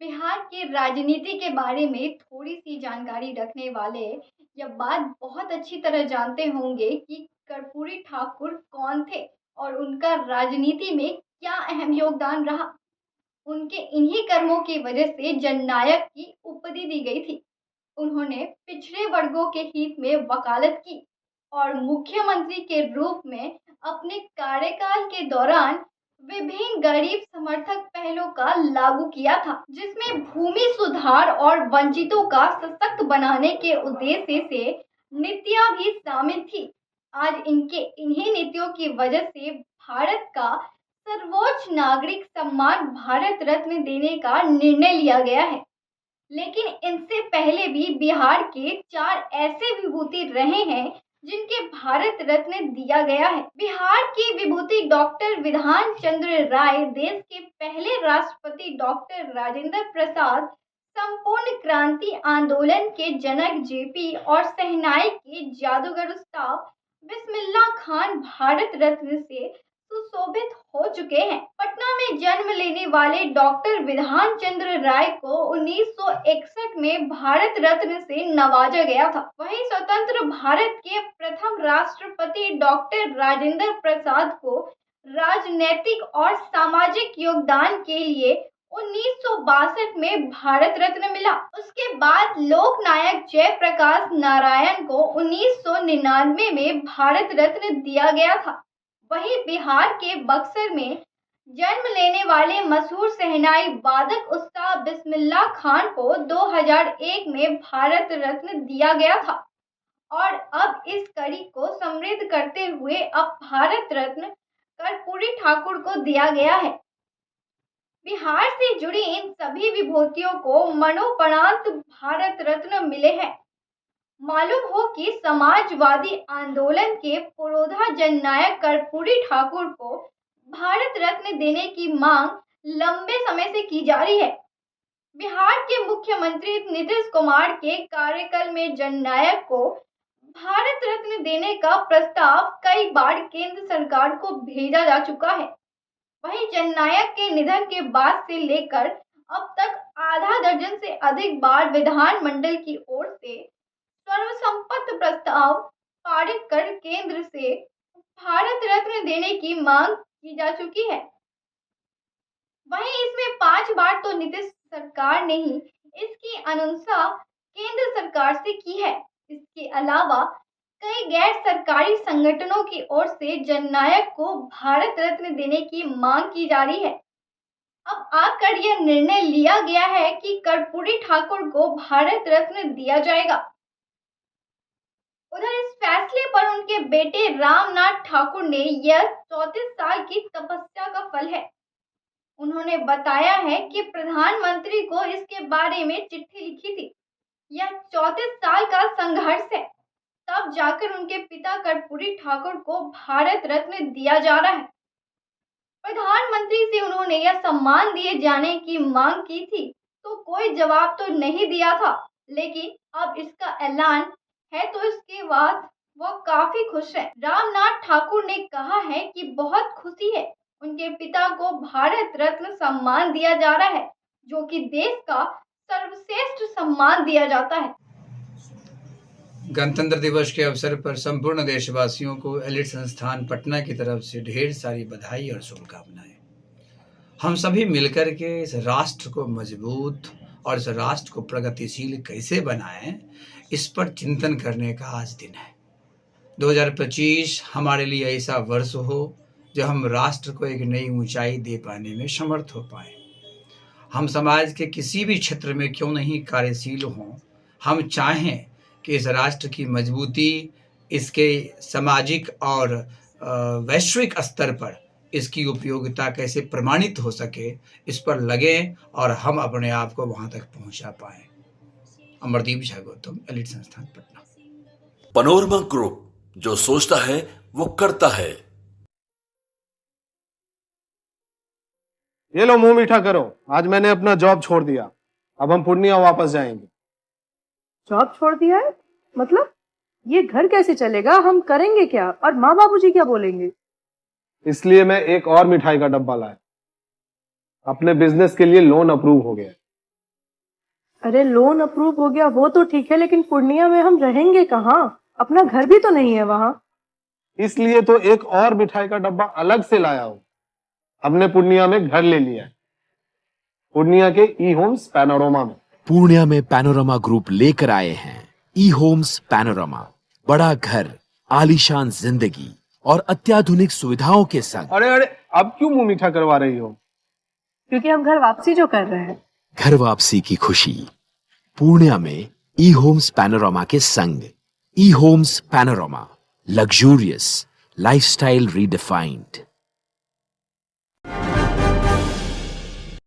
बिहार की राजनीति के बारे में थोड़ी-सी जानकारी रखने वाले यह बात बहुत अच्छी तरह जानते होंगे कि कर्पूरी ठाकुर कौन थे और उनका राजनीति में क्या अहम योगदान रहा। उनके इन्हीं कर्मों की वजह से जननायक की उपाधि दी गई थी। उन्होंने पिछड़े वर्गों के हित में वकालत की और मुख्यमंत्री के रूप में अपने कार्यकाल के दौरान विभिन्न गरीब समर्थक पहलों का लागू किया था, जिसमें भूमि सुधार और वंचितों का सशक्त बनाने के उद्देश्य से नीतियां भी शामिल थी। आज इनके इन्हीं नीतियों की वजह से भारत का सर्वोच्च नागरिक सम्मान भारत रत्न देने का निर्णय लिया गया है। लेकिन इनसे पहले भी बिहार के 4 ऐसे विभूति रहे हैं जिनके भारत रत्न दिया गया है। बिहार की विभूति डॉक्टर विधान चंद्र राय, देश के पहले राष्ट्रपति डॉक्टर राजेंद्र प्रसाद, संपूर्ण क्रांति आंदोलन के जनक जेपी और शहनाई के जादूगर उस्ताद बिस्मिल्लाह खान भारत रत्न से सुशोभित हो चुके हैं। पटना में जन्म लेने वाले डॉक्टर विधान चंद्र राय को 1961 में भारत रत्न से नवाजा गया था। वहीं स्वतंत्र भारत के प्रथम राष्ट्रपति डॉक्टर राजेंद्र प्रसाद को राजनैतिक और सामाजिक योगदान के लिए 1962 में भारत रत्न मिला। उसके बाद लोकनायक जयप्रकाश नारायण को 1999 में भारत रत्न दिया गया था। वहीं बिहार के बक्सर में जन्म लेने वाले मशहूर शहनाई वादक उस्ताद बिस्मिल्लाह खान को 2001 में भारत रत्न दिया गया था और अब इस कड़ी को समृद्ध करते हुए अब भारत रत्न कर्पूरी ठाकुर को दिया गया है। बिहार से जुड़ी इन सभी विभूतियों को मरणोपरांत भारत रत्न मिले हैं। मालूम हो कि समाजवादी आंदोलन के पुरोधा जननायक कर्पूरी ठाकुर को भारत रत्न देने की मांग लंबे समय से की जा रही है। बिहार के मुख्यमंत्री नीतीश कुमार के कार्यकाल में जननायक को भारत रत्न देने का प्रस्ताव कई बार केंद्र सरकार को भेजा जा चुका है। वहीं जननायक के निधन के बाद से लेकर अब तक आधा दर्जन से अधिक बार विधानमंडल की ओर से सर्वसम्मत प्रस्ताव पारित कर केंद्र से भारत रत्न देने की मांग की जा चुकी है। वहीं इसमें 5 बार तो नीतीश सरकार ने ही इसकी अनुशंसा केंद्र सरकार से की है। इसके अलावा कई गैर सरकारी संगठनों की ओर से जननायक को भारत रत्न देने की मांग की जा रही है। अब आकर यह निर्णय लिया गया है कि कर्पूरी ठाकुर को भारत रत्न दिया जाएगा। उधर इस फैसले पर उनके बेटे रामनाथ ठाकुर ने यह 34 साल की तपस्या का फल है। उन्होंने बताया है कि प्रधानमंत्री को इसके बारे में चिट्ठी लिखी थी। यह 34 साल का संघर्ष है, तब जाकर उनके पिता कर्पूरी ठाकुर को भारत रत्न दिया जा रहा है। प्रधानमंत्री से उन्होंने यह सम्मान दिए जाने की मांग की थी तो कोई जवाब तो नहीं दिया था, लेकिन अब इसका ऐलान है तो इसके बाद वह काफी खुश है। रामनाथ ठाकुर ने कहा है कि बहुत खुशी है, उनके पिता को भारत रत्न सम्मान दिया जा रहा है, जो कि देश का सर्वश्रेष्ठ सम्मान दिया जाता है। गणतंत्र दिवस के अवसर पर संपूर्ण देशवासियों को एलिट संस्थान पटना की तरफ से ढेर सारी बधाई और शुभकामनाएं। हम सभी मिलकर के इस राष्ट्र को मजबूत और इस राष्ट्र को प्रगतिशील कैसे बनाएं, इस पर चिंतन करने का आज दिन है। 2025 हमारे लिए ऐसा वर्ष हो जो हम राष्ट्र को एक नई ऊंचाई दे पाने में समर्थ हो पाए। हम समाज के किसी भी क्षेत्र में क्यों नहीं कार्यशील हों, हम चाहें कि इस राष्ट्र की मजबूती, इसके सामाजिक और वैश्विक स्तर पर इसकी उपयोगिता कैसे प्रमाणित हो सके, इस पर लगें और हम अपने आप को वहां तक पहुंचा पाएं। अमरदीप झा गौतम, एलिट संस्थान पटना। पनोरमा ग्रुप, जो सोचता है वो करता है। ये लो, मुंह मीठा करो। आज मैंने अपना जॉब छोड़ दिया, अब हम पूर्णिया वापस जाएंगे। जॉब छोड़ दिया है? मतलब ये घर कैसे चलेगा? हम करेंगे क्या? और माँ बाबूजी क्या बोलेंगे? इसलिए मैं एक और मिठाई का डब्बा लाया। अपने बिजनेस के लिए लोन अप्रूव हो गया। अरे लोन अप्रूव हो गया वो तो ठीक है, लेकिन पूर्णिया में हम रहेंगे कहाँ? अपना घर भी तो नहीं है वहाँ। इसलिए तो एक और मिठाई का डब्बा अलग से लाया हूँ। हमने पूर्णिया में घर ले लिया है, पूर्णिया के ई होम्स पैनोरमा में। पूर्णिया में पैनोरमा ग्रुप लेकर आए हैं ई होम्स पैनोरमा। बड़ा घर, आलीशान जिंदगी और अत्याधुनिक सुविधाओं के संग। अरे अरे, अब क्यों मुंह मीठा करवा रही हो? क्योंकि हम घर वापसी जो कर रहे हैं। घर वापसी की खुशी पूर्णिया में ई होम्स पैनोरमा के संग। E homes panorama, luxurious lifestyle redefined.